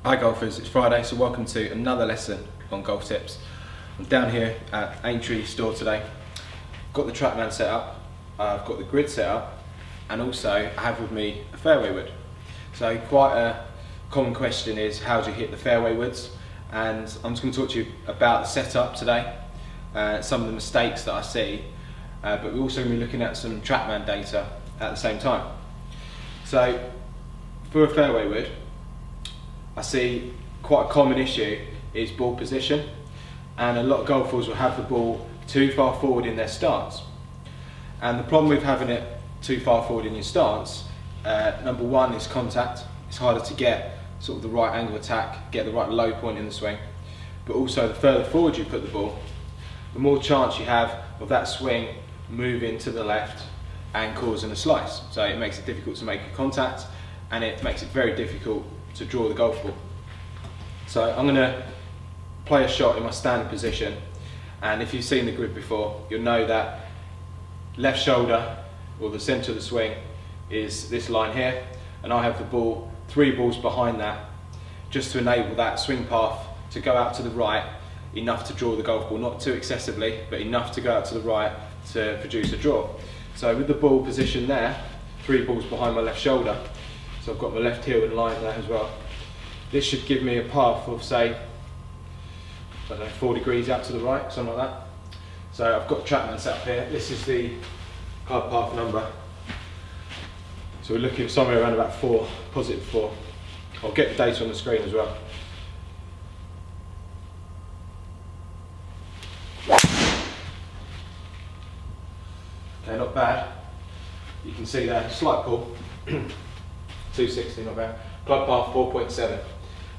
Hi golfers, it's Friday, so welcome to another lesson on golf tips. I'm down here at Aintree store today. I've got the trackman set up, I've got the grid set up, and also I have with me a fairway wood. So quite a common question is how do you hit the fairway woods, and I'm just going to talk to you about the setup today, some of the mistakes that I see, but we're also going to be looking at some trackman data at the same time. So for a fairway wood, I see quite a common issue is ball position, and a lot of golfers will have the ball too far forward in their stance. And the problem with having it too far forward in your stance, number one is contact. It's harder to get sort of the right angle attack, get the right low point in the swing, but also the further forward you put the ball, the more chance you have of that swing moving to the left and causing a slice. So it makes it difficult to make a contact, and it makes it very difficult to draw the golf ball. So I'm going to play a shot in my standing position, and if you've seen the grid before, you'll know that left shoulder, or the centre of the swing, is this line here, and I have the ball 3 balls behind that, just to enable that swing path to go out to the right enough to draw the golf ball, not too excessively, but enough to go out to the right to produce a draw. So with the ball position there, 3 balls behind my left shoulder, so I've got my left heel in line there as well. This should give me a path of, say, I don't know, 4 degrees out to the right, something like that. So I've got trackman set up here. This is the club path number. So we're looking somewhere around about 4, positive 4. I'll get the data on the screen as well. Okay, not bad. You can see there, slight pull. 260, not bad. Club path 4.7.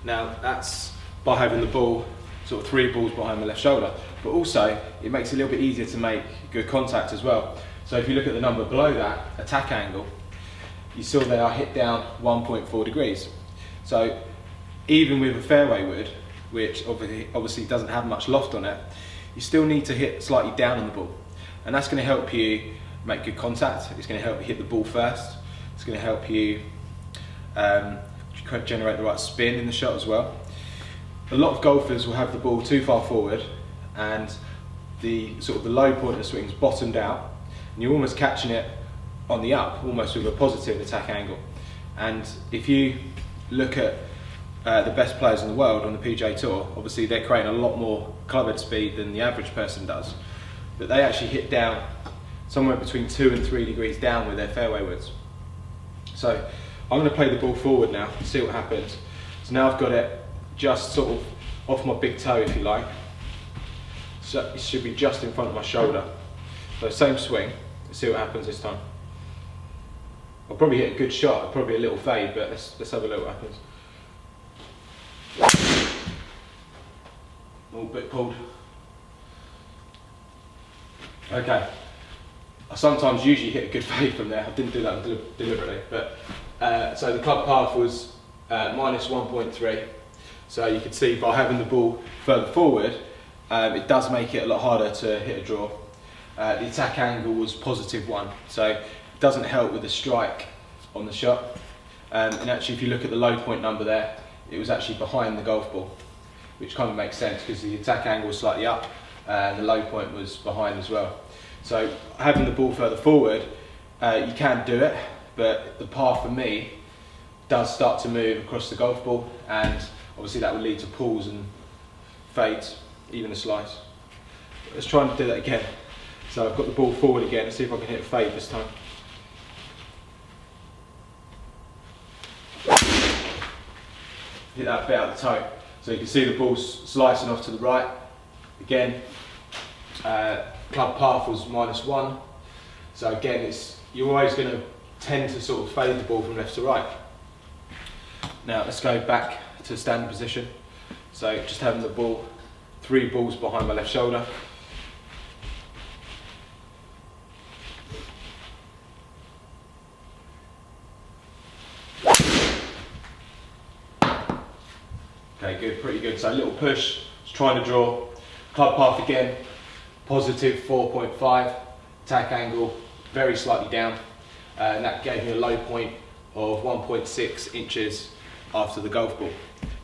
Now that's by having the ball sort of 3 balls behind my left shoulder, but also it makes it a little bit easier to make good contact as well. So if you look at the number below that, attack angle, you saw there I hit down 1.4 degrees. So even with a fairway wood, which obviously doesn't have much loft on it, you still need to hit slightly down on the ball, and that's going to help you make good contact. It's going to help you hit the ball first. It's going to help you generate the right spin in the shot as well. A lot of golfers will have the ball too far forward, and the sort of the low point of the swing is bottomed out, and you're almost catching it on the up, almost with a positive attack angle. And if you look at the best players in the world on the PGA Tour, obviously they're creating a lot more club head speed than the average person does, but they actually hit down somewhere between 2 and 3 degrees down with their fairway woods. So I'm going to play the ball forward now and see what happens. So now I've got it just sort of off my big toe, if you like. So it should be just in front of my shoulder. So same swing. Let's see what happens this time. I'll probably hit a good shot, probably a little fade, but let's have a look what happens. All bit pulled. Okay. I sometimes usually hit a good fade from there. I didn't do that deliberately, but so the club path was minus 1.3. So you can see by having the ball further forward, it does make it a lot harder to hit a draw. The attack angle was positive 1, so it doesn't help with the strike on the shot. And actually, if you look at the low point number there, it was actually behind the golf ball, which kind of makes sense because the attack angle was slightly up and the low point was behind as well. So having the ball further forward, you can do it, but the path for me does start to move across the golf ball, and obviously that will lead to pulls and fades, even a slice. Let's try and do that again. So I've got the ball forward again. Let's see if I can hit a fade this time. Hit that bit out the toe. So you can see the ball slicing off to the right. Again, club path was minus 1. So again, you're always going to tend to sort of fade the ball from left to right. Now let's go back to standing position. So just having the ball 3 balls behind my left shoulder. Okay, good, pretty good. So a little push, just trying to draw. Club path again, positive 4.5. Attack angle, very slightly down. And that gave me a low point of 1.6 inches after the golf ball.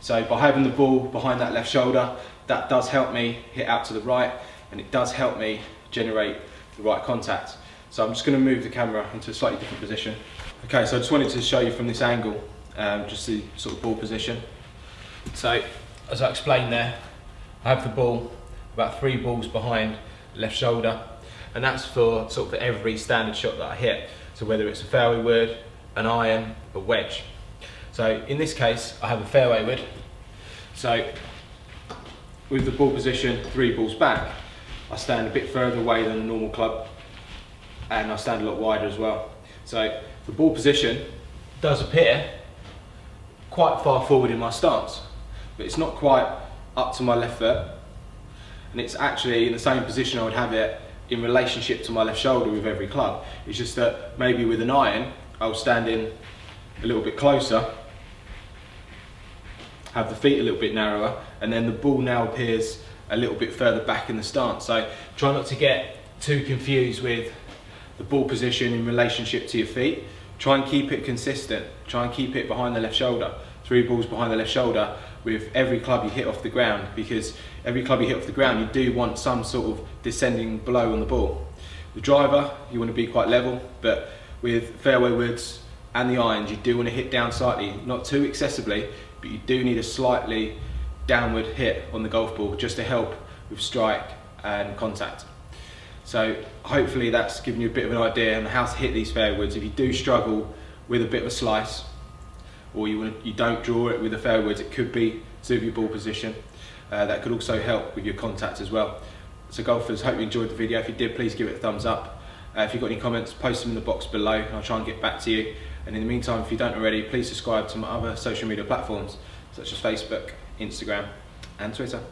So by having the ball behind that left shoulder, that does help me hit out to the right, and it does help me generate the right contact. So I'm just going to move the camera into a slightly different position. Okay, so I just wanted to show you from this angle, just the sort of ball position. So as I explained there, I have the ball about 3 balls behind the left shoulder, and that's for sort of every standard shot that I hit. So whether it's a fairway wood, an iron, a wedge. So in this case, I have a fairway wood. So with the ball position 3 balls back, I stand a bit further away than a normal club, and I stand a lot wider as well. So the ball position does appear quite far forward in my stance, but it's not quite up to my left foot, and it's actually in the same position I would have it in relationship to my left shoulder with every club. It's just that maybe with an iron, I'll stand in a little bit closer, have the feet a little bit narrower, and then the ball now appears a little bit further back in the stance. So try not to get too confused with the ball position in relationship to your feet. Try and keep it consistent. Try and keep it behind the left shoulder. 3 balls behind the left shoulder with every club you hit off the ground, because every club you hit off the ground, you do want some sort of descending blow on the ball. The driver, you want to be quite level, but with fairway woods and the irons, you do want to hit down slightly, not too excessively, but you do need a slightly downward hit on the golf ball just to help with strike and contact. So hopefully that's given you a bit of an idea on how to hit these fairway woods. If you do struggle with a bit of a slice, or you don't draw it with the fairway woods, it could be to your ball position. That could also help with your contact as well. So golfers, hope you enjoyed the video. If you did, please give it a thumbs up. If you've got any comments, post them in the box below and I'll try and get back to you. And in the meantime, if you don't already, please subscribe to my other social media platforms such as Facebook, Instagram and Twitter.